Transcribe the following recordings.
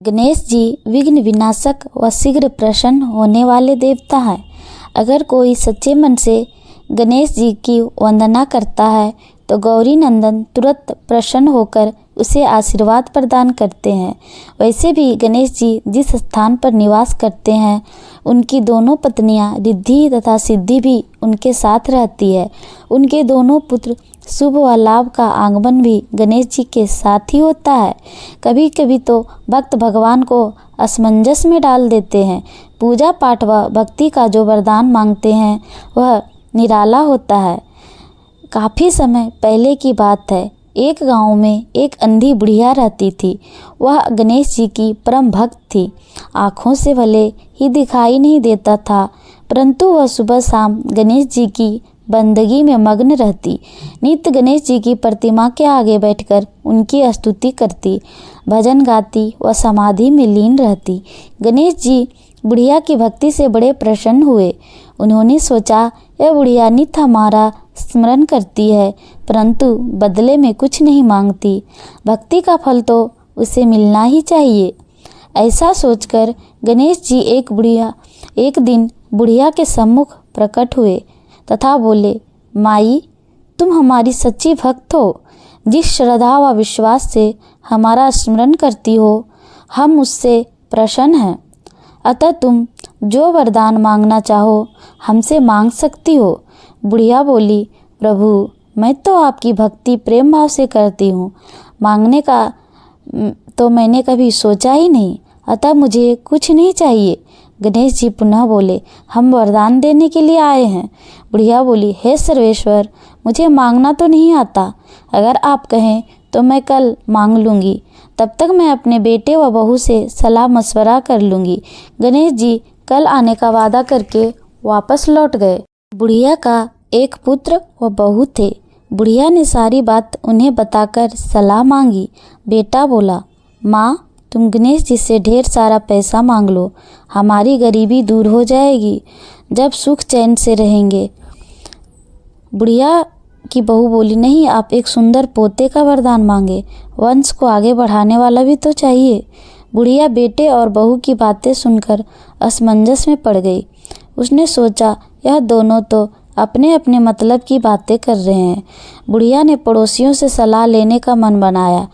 गणेश जी विघ्न विनाशक व शीघ्र प्रसन्न होने वाले देवता हैं। अगर कोई सच्चे मन से गणेश जी की वंदना करता है तो गौरी नंदन तुरंत प्रसन्न होकर उसे आशीर्वाद प्रदान करते हैं। वैसे भी गणेश जी जिस स्थान पर निवास करते हैं उनकी दोनों पत्नियां रिद्धि तथा सिद्धि भी उनके साथ रहती है। उनके दोनों पुत्र शुभ व लाभ का आगमन भी गणेश जी के साथ ही होता है। कभी कभी तो भक्त भगवान को असमंजस में डाल देते हैं। पूजा पाठ व भक्ति का जो वरदान मांगते हैं वह निराला होता है। काफ़ी समय पहले की बात है। एक गांव में एक अंधी बुढ़िया रहती थी। वह गणेश जी की परम भक्त थी। आँखों से भले ही दिखाई नहीं देता था, परंतु वह सुबह शाम गणेश जी की बंदगी में मग्न रहती। नित्य गणेश जी की प्रतिमा के आगे बैठकर उनकी स्तुति करती, भजन गाती व समाधि में लीन रहती। गणेश जी बुढ़िया की भक्ति से बड़े प्रसन्न हुए। उन्होंने सोचा, यह बुढ़िया नित्य हमारा स्मरण करती है, परंतु बदले में कुछ नहीं मांगती। भक्ति का फल तो उसे मिलना ही चाहिए। ऐसा सोचकर गणेश जी एक दिन बुढ़िया के सम्मुख प्रकट हुए तथा बोले, माई, तुम हमारी सच्ची भक्त हो। जिस श्रद्धा व विश्वास से हमारा स्मरण करती हो, हम उससे प्रसन्न हैं। अतः तुम जो वरदान मांगना चाहो हमसे मांग सकती हो। बुढ़िया बोली, प्रभु, मैं तो आपकी भक्ति प्रेम भाव से करती हूँ। मांगने का तो मैंने कभी सोचा ही नहीं, अतः मुझे कुछ नहीं चाहिए। गणेश जी पुनः बोले, हम वरदान देने के लिए आए हैं। बुढ़िया बोली, हे सर्वेश्वर, मुझे मांगना तो नहीं आता। अगर आप कहें तो मैं कल मांग लूँगी। तब तक मैं अपने बेटे व बहू से सलाह मशवरा कर लूँगी। गणेश जी कल आने का वादा करके वापस लौट गए। बुढ़िया का एक पुत्र व बहू थे। बुढ़िया ने सारी बात उन्हें बताकर सलाह मांगी। बेटा बोला, माँ, तुम गणेश जी से ढेर सारा पैसा मांग लो, हमारी गरीबी दूर हो जाएगी, जब सुख चैन से रहेंगे। बुढ़िया की बहू बोली, नहीं, आप एक सुंदर पोते का वरदान मांगे, वंश को आगे बढ़ाने वाला भी तो चाहिए। बुढ़िया बेटे और बहू की बातें सुनकर असमंजस में पड़ गई। उसने सोचा, यह दोनों तो अपने अपने मतलब की बातें कर रहे हैं। बुढ़िया ने पड़ोसियों से सलाह लेने का मन बनाया।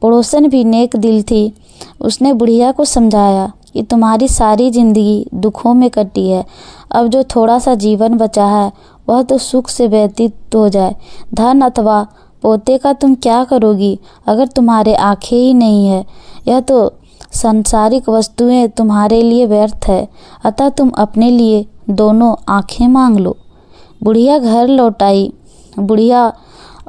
पड़ोसन भी नेक दिल थी। उसने बुढ़िया को समझाया कि तुम्हारी सारी जिंदगी दुखों में कटी है, अब जो थोड़ा सा जीवन बचा है वह तो सुख से व्यतीत हो जाए। धन अथवा पोते का तुम क्या करोगी अगर तुम्हारे आंखें ही नहीं है? यह तो सांसारिक वस्तुएं तुम्हारे लिए व्यर्थ है, अतः तुम अपने लिए दोनों आंखें मांग लो। बुढ़िया घर लौट आई। बुढ़िया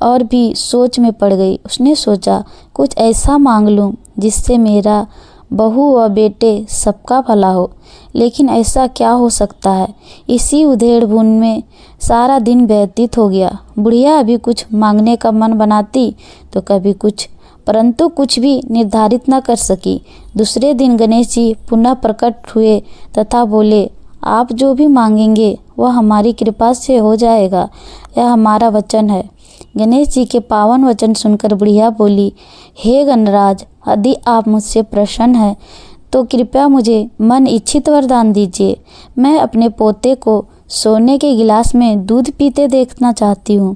और भी सोच में पड़ गई। उसने सोचा, कुछ ऐसा मांग लूं जिससे मेरा बहू व बेटे सबका भला हो। लेकिन ऐसा क्या हो सकता है? इसी उधेड़ बुन में सारा दिन व्यतीत हो गया। बुढ़िया अभी कुछ मांगने का मन बनाती तो कभी कुछ, परंतु कुछ भी निर्धारित न कर सकी। दूसरे दिन गणेश जी पुनः प्रकट हुए तथा बोले, आप जो भी मांगेंगे वह हमारी कृपा से हो जाएगा, यह हमारा वचन है। गणेश जी के पावन वचन सुनकर बुढ़िया बोली, हे गणराज, यदि आप मुझसे प्रसन्न हैं तो कृपया मुझे मन इच्छित वरदान दीजिए। मैं अपने पोते को सोने के गिलास में दूध पीते देखना चाहती हूँ।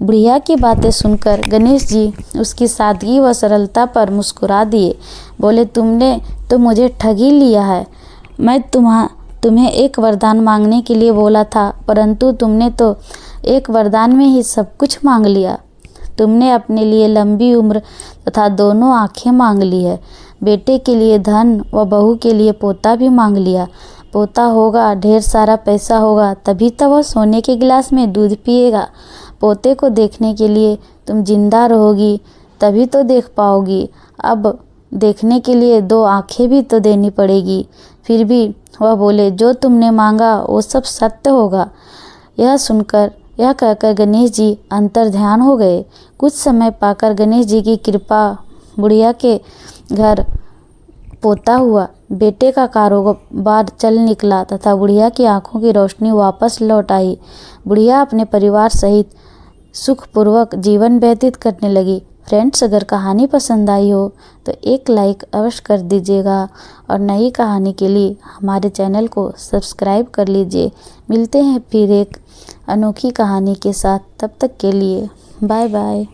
बुढ़िया की बातें सुनकर गणेश जी उसकी सादगी व सरलता पर मुस्कुरा दिए। बोले, तुमने तो मुझे ठग ही लिया है। मैं तुम्हें एक वरदान मांगने के लिए बोला था, परंतु तुमने तो एक वरदान में ही सब कुछ मांग लिया। तुमने अपने लिए लंबी उम्र तथा दोनों आंखें मांग ली है। बेटे के लिए धन व बहू के लिए पोता भी मांग लिया। पोता होगा, ढेर सारा पैसा होगा, तभी तो वह सोने के गिलास में दूध पिएगा। पोते को देखने के लिए तुम जिंदा रहोगी, तभी तो देख पाओगी। अब देखने के लिए दो आंखें भी तो देनी पड़ेगी। फिर भी वह बोले, जो तुमने मांगा वो सब सत्य होगा। यह कहकर गणेश जी अंतर ध्यान हो गए। कुछ समय पाकर गणेश जी की कृपा बुढ़िया के घर पोता हुआ। बेटे का कारोबार चल निकला तथा बुढ़िया की आंखों की रोशनी वापस लौट आई। बुढ़िया अपने परिवार सहित सुखपूर्वक जीवन व्यतीत करने लगी। फ्रेंड्स, अगर कहानी पसंद आई हो तो एक लाइक अवश्य कर दीजिएगा और नई कहानी के लिए हमारे चैनल को सब्सक्राइब कर लीजिए। मिलते हैं फिर एक अनोखी कहानी के साथ, तब तक के लिए बाय बाय।